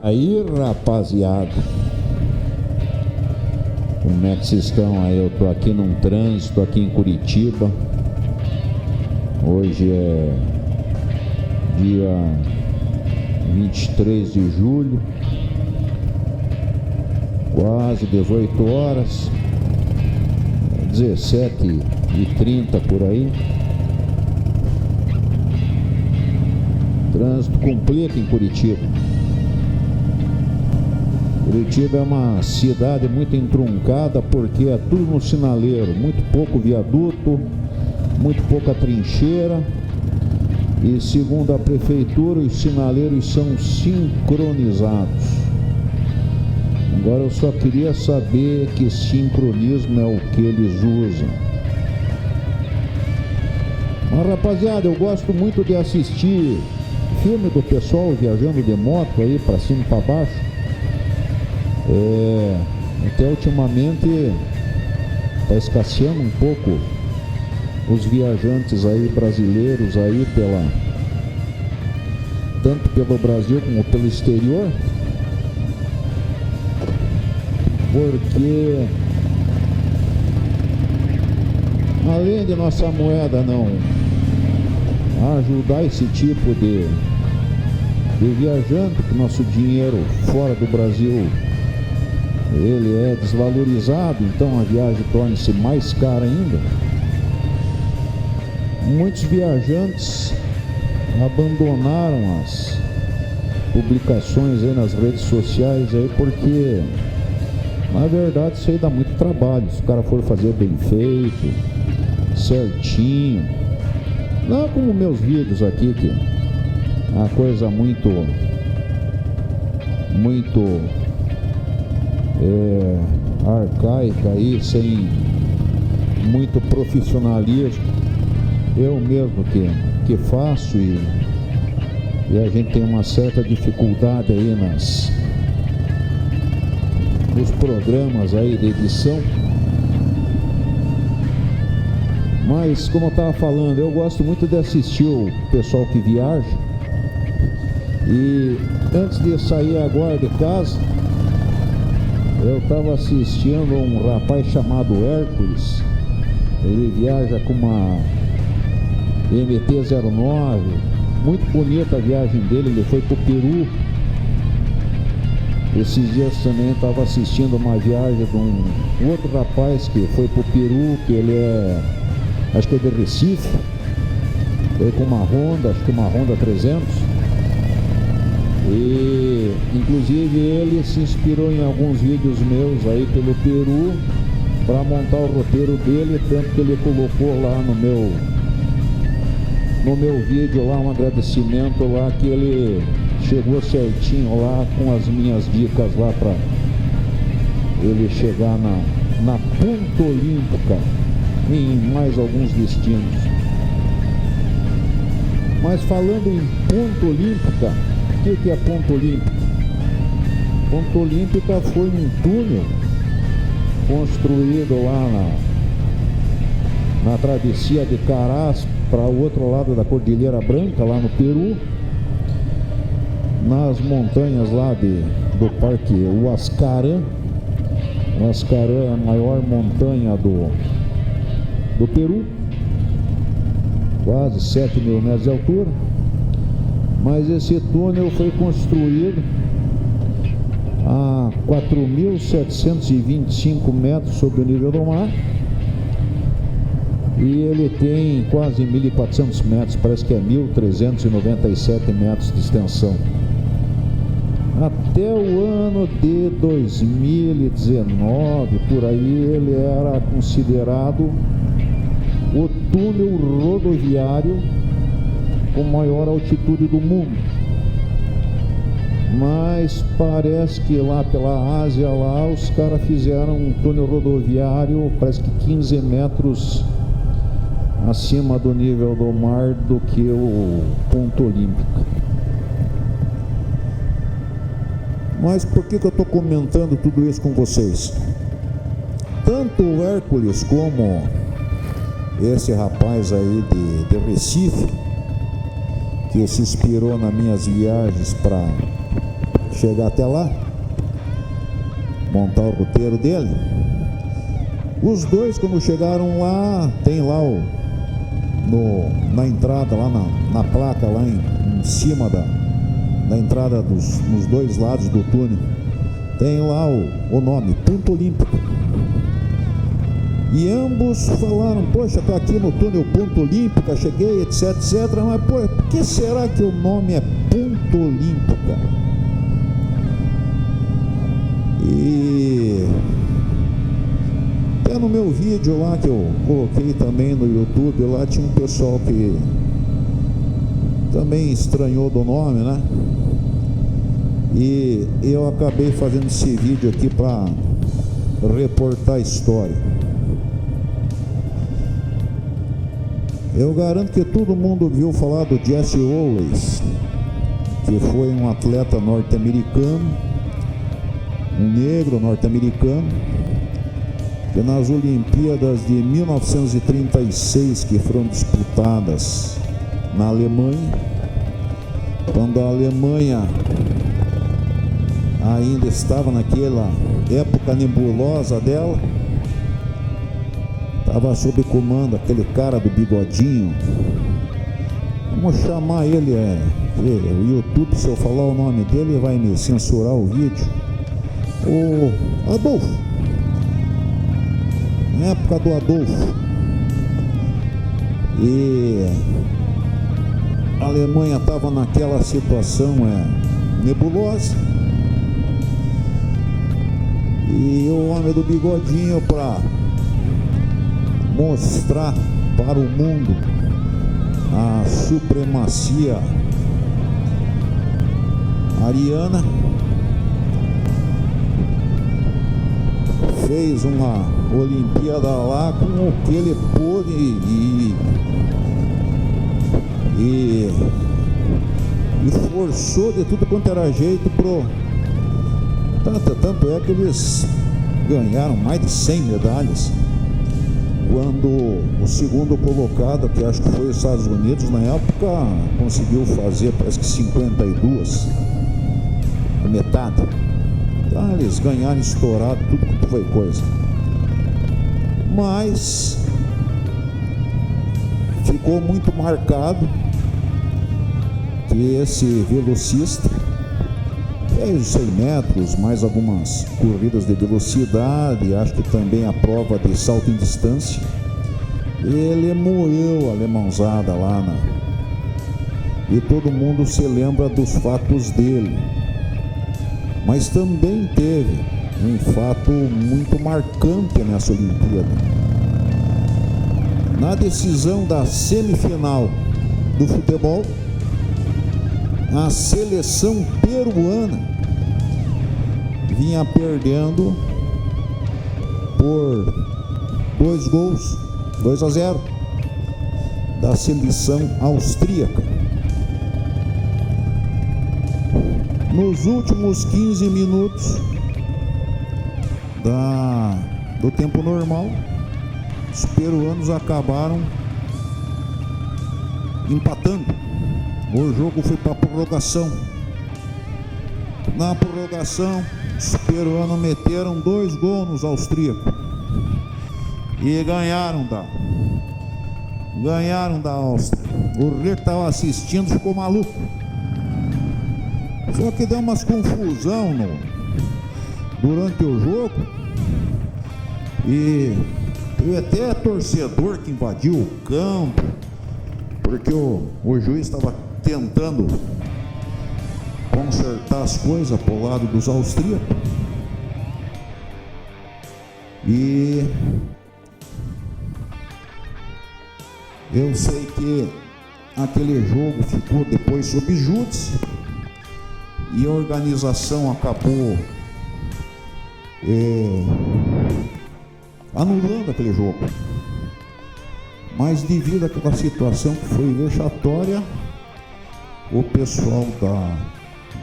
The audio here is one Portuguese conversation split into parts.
Aí, rapaziada, como é que vocês estão aí? Eu tô aqui num trânsito aqui em Curitiba. Hoje é dia 23 de julho, quase 18 horas, 17h30 por aí. Trânsito completo em Curitiba. Curitiba é uma cidade muito entroncada porque é tudo no sinaleiro, muito pouco viaduto, muito pouca trincheira. E segundo a prefeitura, os sinaleiros são sincronizados. Agora eu só queria saber que sincronismo é o que eles usam. Mas rapaziada, eu gosto muito de assistir filme do pessoal viajando de moto aí pra cima e pra baixo. Até ultimamente tá escasseando um pouco os viajantes aí brasileiros aí tanto pelo Brasil como pelo exterior, porque além de nossa moeda não ajudar esse tipo de viajante, que nosso dinheiro fora do Brasil ele é desvalorizado, então a viagem torna-se mais cara ainda. Muitos viajantes abandonaram as publicações aí nas redes sociais aí, porque na verdade isso aí dá muito trabalho. Se o cara for fazer bem feito, certinho, não como meus vídeos aqui, que é uma coisa muito arcaica aí, sem muito profissionalismo. Eu mesmo que faço e a gente tem uma certa dificuldade aí nos programas aí de edição. Mas como eu estava falando, eu gosto muito de assistir o pessoal que viaja. E antes de sair agora de casa, eu estava assistindo um rapaz chamado Hércules. Ele viaja com uma MT-09, muito bonita a viagem dele. Ele foi pro Peru. Esses dias também estava assistindo uma viagem de um outro rapaz que foi pro Peru, que ele acho que é de Recife. Foi com uma Honda, acho que uma Honda 300. E inclusive ele se inspirou em alguns vídeos meus aí pelo Peru para montar o roteiro dele, tanto que ele colocou lá no meu vídeo lá um agradecimento lá, que ele chegou certinho lá com as minhas dicas lá para ele chegar na Ponta Olímpica e em mais alguns destinos. Mas falando em Ponta Olímpica, o que é Ponta Olímpica? Ponta Olímpica foi um túnel construído lá na travessia de Carás para o outro lado da Cordilheira Branca, lá no Peru, nas montanhas lá do Parque Huascarán. Huascarán é a maior montanha do Peru, quase 7.000 metros de altura. Mas esse túnel foi construído a 4.725 metros sobre o nível do mar. E ele tem quase 1.400 metros, parece que é 1.397 metros de extensão. Até o ano de 2019, por aí, ele era considerado o túnel rodoviário com maior altitude do mundo. Mas parece que lá pela Ásia, lá os caras fizeram um túnel rodoviário, parece que 15 metros acima do nível do mar do que o Ponta Olímpica. Mas por que eu estou comentando tudo isso com vocês? Tanto o Hércules como esse rapaz aí de Recife, que se inspirou nas minhas viagens para chegar até lá, montar o roteiro dele. Os dois, quando chegaram lá, tem lá na entrada, lá na placa, lá em cima da entrada nos dois lados do túnel, tem lá o nome, Ponto Olímpico. E ambos falaram, poxa, tá aqui no túnel Ponto Olímpica, cheguei, etc, etc, mas pô, por que será que o nome é Ponto Olímpica? E até no meu vídeo lá que eu coloquei também no YouTube, lá tinha um pessoal que também estranhou do nome, né? E eu acabei fazendo esse vídeo aqui para reportar a história. Eu garanto que todo mundo ouviu falar do Jesse Owens, que foi um atleta norte-americano, um negro norte-americano, que nas Olimpíadas de 1936, que foram disputadas na Alemanha, quando a Alemanha ainda estava naquela época nebulosa dela, estava sob comando aquele cara do bigodinho, vamos chamar ele, o YouTube, se eu falar o nome dele vai me censurar o vídeo, o Adolfo, na época do Adolfo. E a Alemanha estava naquela situação nebulosa, e o homem do bigodinho, para mostrar para o mundo a supremacia ariana, fez uma Olimpíada lá com o que ele pôde e forçou de tudo quanto era jeito tanto é que eles ganharam mais de 100 medalhas, quando o segundo colocado, que acho que foi os Estados Unidos na época, conseguiu fazer parece que 52, metade. Então eles ganharam estourado tudo quanto foi coisa. Mas ficou muito marcado que esse velocista fez os 100 metros, mais algumas corridas de velocidade, acho que também a prova de salto em distância. Ele moeu a alemãozada lá, e todo mundo se lembra dos fatos dele. Mas também teve um fato muito marcante nessa Olimpíada. Na decisão da semifinal do futebol, a seleção peruana vinha perdendo por 2-0 da seleção austríaca. Nos últimos 15 minutos do tempo normal, os peruanos acabaram empatando. O jogo foi para a prorrogação. Na prorrogação, os peruanos meteram 2 gols nos austríacos e ganharam da Áustria. O rei que estava assistindo ficou maluco. Só que deu umas confusão durante o jogo, e teve até torcedor que invadiu o campo, porque o juiz estava tentando consertar as coisas pro lado dos austríacos. E eu sei que aquele jogo ficou depois sob júdice e a organização acabou anulando aquele jogo. Mas devido àquela situação que foi vexatória, o pessoal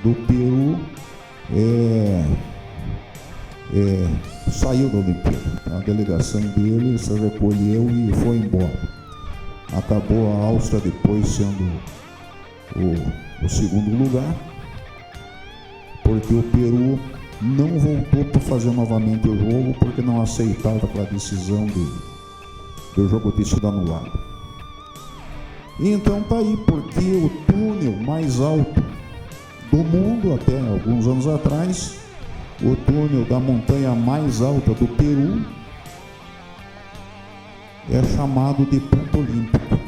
do Peru saiu da Olimpíada. A delegação dele se recolheu e foi embora. Acabou a Áustria depois sendo o segundo lugar, porque o Peru não voltou para fazer novamente o jogo, porque não aceitava aquela decisão do jogo ter sido anulado. Então tá aí, porque o túnel mais alto do mundo, até alguns anos atrás, o túnel da montanha mais alta do Peru, é chamado de Ponto Olímpico,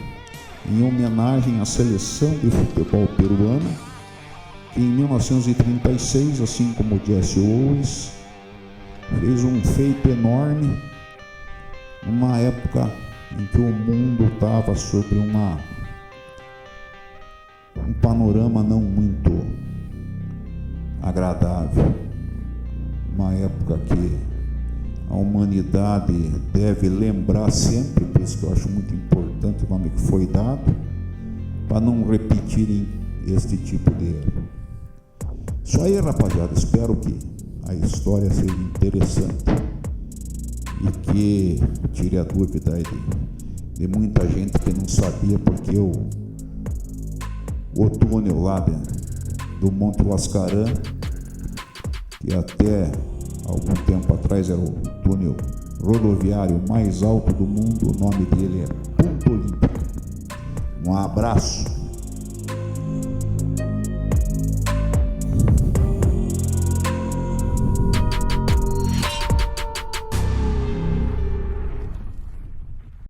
em homenagem à seleção de futebol peruana, que em 1936, assim como o Jesse Owens, fez um feito enorme, numa época em que o mundo estava sobre um panorama não muito agradável, uma época que a humanidade deve lembrar sempre, por isso que eu acho muito importante o nome que foi dado, para não repetirem este tipo de erro. Isso aí, rapaziada, espero que a história seja interessante e que tire a dúvida aí de muita gente que não sabia, porque o túnel lá do Monte Huascarán, que até algum tempo atrás era o túnel rodoviário mais alto do mundo, o nome dele é Ponto Olímpico. Um abraço.